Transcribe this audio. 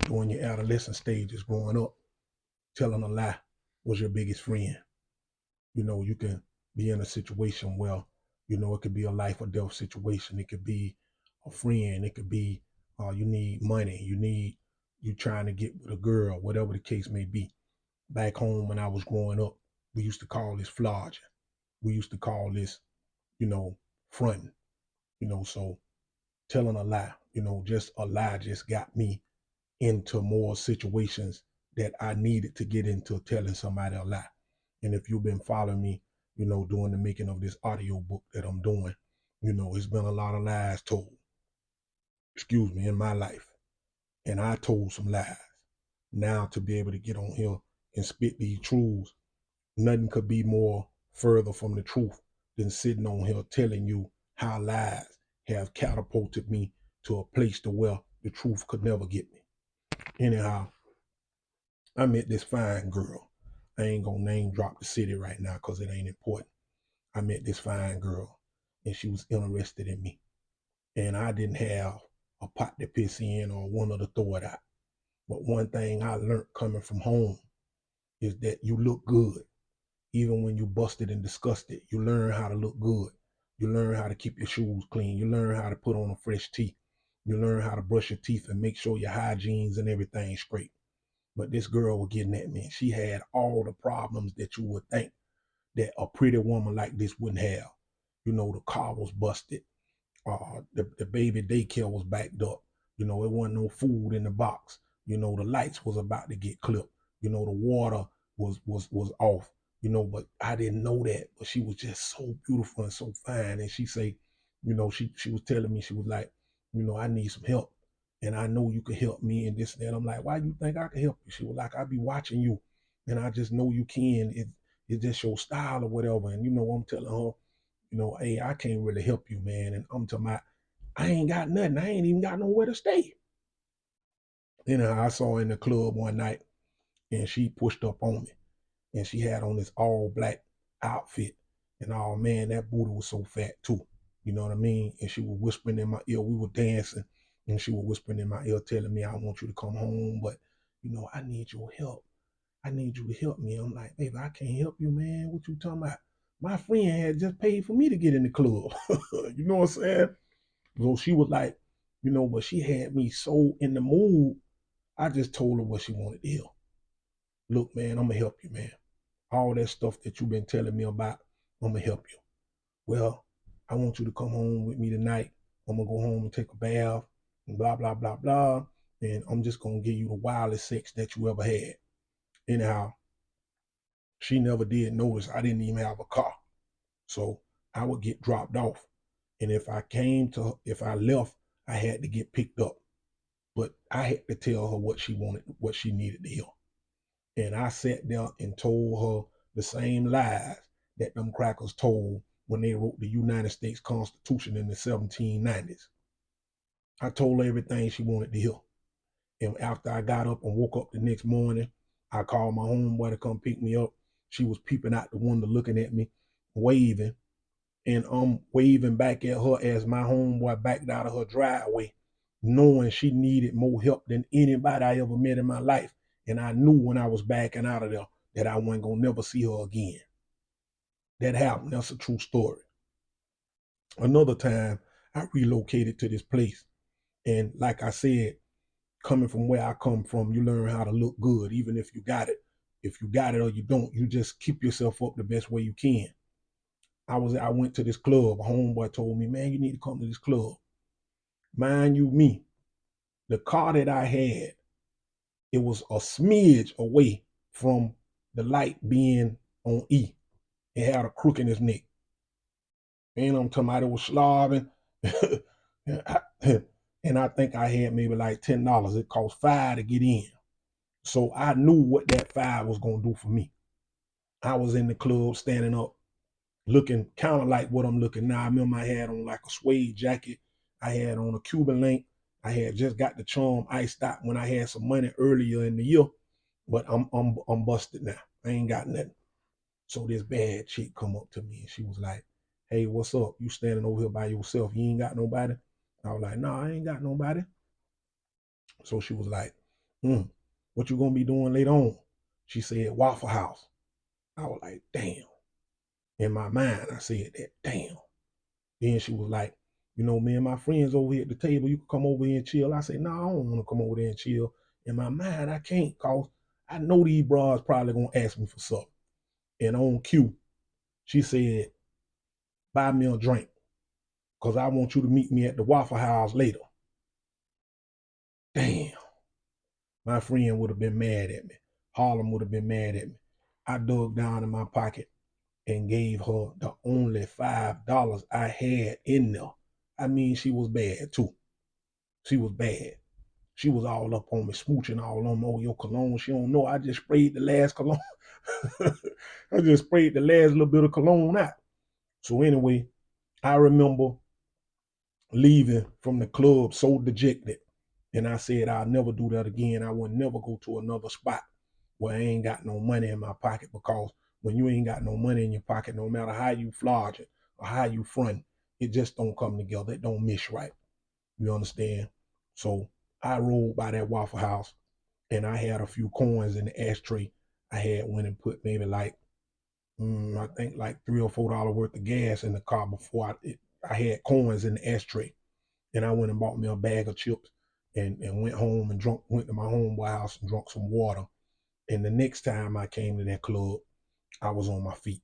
during your adolescent stages growing up, telling a lie was your biggest friend. You can be in a situation where, it could be a life or death situation. It could be a friend. It could be you need money. You trying to get with a girl, whatever the case may be. Back home when I was growing up, we used to call this flogging. We used to call this, fronting. So telling a lie, just a lie just got me into more situations that I needed to get into telling somebody a lie. And if you've been following me, during the making of this audio book that I'm doing, it's been a lot of lies told, in my life. And I told some lies. Now to be able to get on here and spit these truths, nothing could be more further from the truth than sitting on here telling you how lies have catapulted me to a place to where the truth could never get me. Anyhow, I met this fine girl. I ain't gonna name drop the city right now because it ain't important. I met this fine girl and she was interested in me. And I didn't have a pot to piss in or one to throw it out. But one thing I learned coming from home is that you look good. Even when you busted and disgusted, you learn how to look good. You learn how to keep your shoes clean. You learn how to put on a fresh tee. You learn how to brush your teeth and make sure your hygiene's and everything's straight. But this girl was getting at me. She had all the problems that you would think that a pretty woman like this wouldn't have. The car was busted. The baby daycare was backed up. It wasn't no food in the box. The lights was about to get clipped. The water was off. But I didn't know that. But she was just so beautiful and so fine. And she say, she was telling me, she was like, I need some help. And I know you can help me and this and that. I'm like, why you think I can help you? She was like, I be watching you. And I just know you can. It's just your style or whatever. And I'm telling her, hey, I can't really help you, man. And I'm talking about, I ain't got nothing. I ain't even got nowhere to stay. I saw her in the club one night and she pushed up on me and she had on this all black outfit. And oh man, that booty was so fat too. You know what I mean? And she was whispering in my ear. We were dancing and she was whispering in my ear telling me, I want you to come home, but I need your help. I need you to help me. I'm like, baby, I can't help you, man. What you talking about? My friend had just paid for me to get in the club. You know what I'm saying? So she was like, but she had me so in the mood. I just told her what she wanted to hear. Look, man, I'm going to help you, man. All that stuff that you've been telling me about, I'm going to help you. Well, I want you to come home with me tonight. I'm going to go home and take a bath and blah, blah, blah, blah. And I'm just going to give you the wildest sex that you ever had. Anyhow, she never did notice I didn't even have a car. So I would get dropped off. And if I left, I had to get picked up. But I had to tell her what she wanted, what she needed to hear. And I sat there and told her the same lies that them crackers told when they wrote the United States Constitution in the 1790s. I told her everything she wanted to hear. And after I got up and woke up the next morning, I called my homeboy to come pick me up. She was peeping out the window looking at me, waving. And I'm waving back at her as my homeboy backed out of her driveway, knowing she needed more help than anybody I ever met in my life. And I knew when I was backing out of there that I wasn't going to never see her again. That happened. That's a true story. Another time, I relocated to this place. And like I said, coming from where I come from, you learn how to look good, even if you got it. If you got it or you don't, you just keep yourself up the best way you can. I went to this club. A homeboy told me, man, you need to come to this club. Mind you, me, the car that I had, it was a smidge away from the light being on E. It had a crook in his neck. And I'm talking about it was slobbing. And I think I had maybe like $10. It cost $5 to get in. So I knew what that $5 was going to do for me. I was in the club standing up, looking kind of like what I'm looking now. I remember I had on like a suede jacket. I had on a Cuban link. I had just got the charm iced out when I had some money earlier in the year, but I'm busted now. I ain't got nothing. So this bad chick come up to me and she was like, hey, what's up? You standing over here by yourself? You ain't got nobody? I was like, no, I ain't got nobody. So she was like, What you gonna be doing later on? She said, Waffle House. I was like, damn. In my mind, I said that, damn. Then she was like, me and my friends over here at the table, you can come over here and chill. I said, no, I don't want to come over there and chill. In my mind, I can't, cause I know these bras probably gonna ask me for something. And on cue, she said, buy me a drink, cause I want you to meet me at the Waffle House later. Damn. My friend would have been mad at me. Harlem would have been mad at me. I dug down in my pocket and gave her the only $5 I had in there. I mean, she was bad too. She was bad. She was all up on me, smooching all on me. Oh, your cologne. She don't know. I just sprayed the last cologne. I just sprayed the last little bit of cologne out. So anyway, I remember leaving from the club so dejected. And I said, I'll never do that again. I would never go to another spot where I ain't got no money in my pocket, because when you ain't got no money in your pocket, no matter how you flodge it or how you front, it just don't come together. It don't mesh right. You understand? So I rolled by that Waffle House and I had a few coins in the ashtray. I had went and put maybe like, I think like $3 or $4 worth of gas in the car before I had coins in the ashtray. And I went and bought me a bag of chips and went home and went to my homeboy house and drunk some water. And the next time I came to that club, I was on my feet.